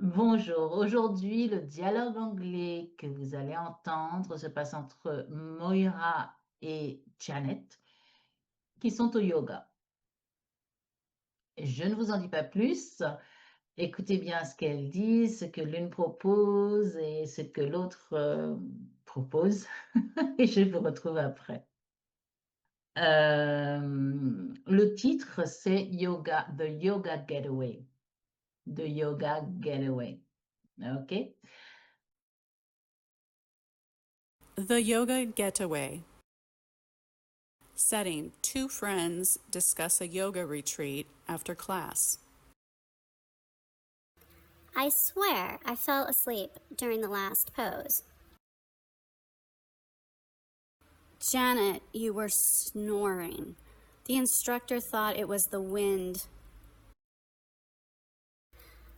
Bonjour, aujourd'hui le dialogue anglais que vous allez entendre se passe entre Moira et Janet qui sont au yoga. Je ne vous en dis pas plus, écoutez bien ce qu'elles disent, ce que l'une propose et ce que l'autre propose et je vous retrouve après. Le titre c'est Yoga, The Yoga Getaway. The Yoga Getaway. OK? The Yoga Getaway. Setting: two friends discuss a yoga retreat after class. I swear I fell asleep during the last pose. Janet, you were snoring. The instructor thought it was the wind.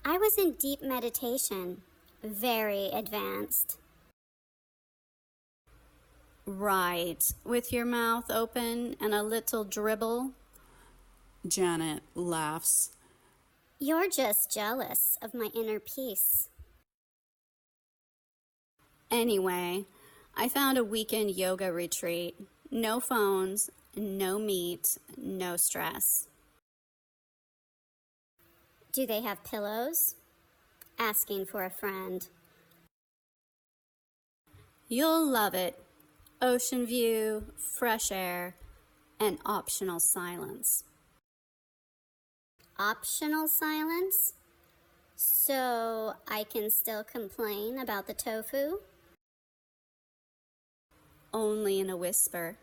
I was in deep meditation, very advanced. Right, with your mouth open and a little dribble. Janet laughs. You're just jealous of my inner peace. Anyway, I found a weekend yoga retreat. No phones, no meat, no stress. Do they have pillows? Asking for a friend. You'll love it. Ocean view, fresh air, and optional silence. Optional silence? So I can still complain about the tofu? Only in a whisper.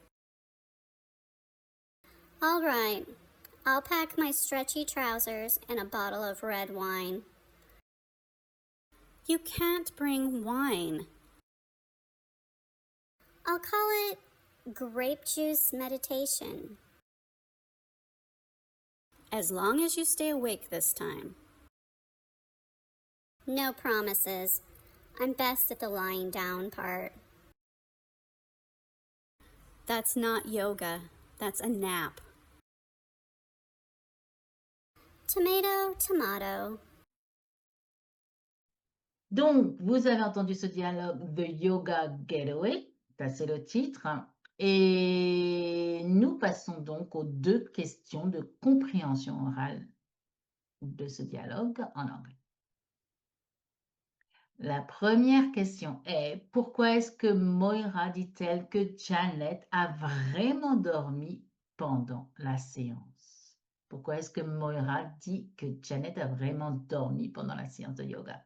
All right, I'll pack my stretchy trousers and a bottle of red wine. You can't bring wine. I'll call it grape juice meditation. As long as you stay awake this time. No promises. I'm best at the lying down part. That's not yoga. That's a nap. Tomato, tomato. Donc, vous avez entendu ce dialogue The Yoga Getaway, ça c'est le titre, et nous passons donc aux deux questions de compréhension orale de ce dialogue en anglais. La première question est: pourquoi est-ce que Moira dit-elle que Janet a vraiment dormi pendant la séance? Pourquoi est-ce que Moira dit que Janet a vraiment dormi pendant la séance de yoga?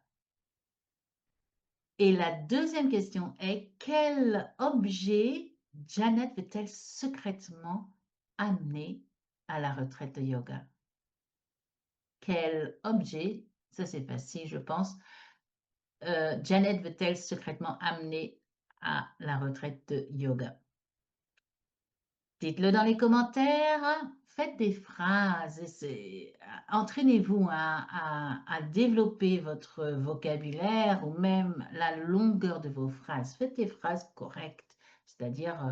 Et la deuxième question est: quel objet Janet veut-elle secrètement amener à la retraite de yoga? Quel objet, ça c'est facile je pense, Janet veut-elle secrètement amener à la retraite de yoga? Dites-le dans les commentaires, faites des phrases, entraînez-vous à développer votre vocabulaire ou même la longueur de vos phrases. Faites des phrases correctes, c'est-à-dire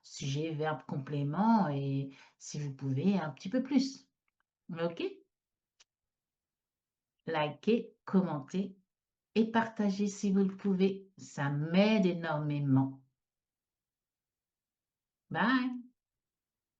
sujet, verbe, complément et si vous pouvez un petit peu plus. OK? Likez, commentez et partagez si vous le pouvez. Ça m'aide énormément. Bye!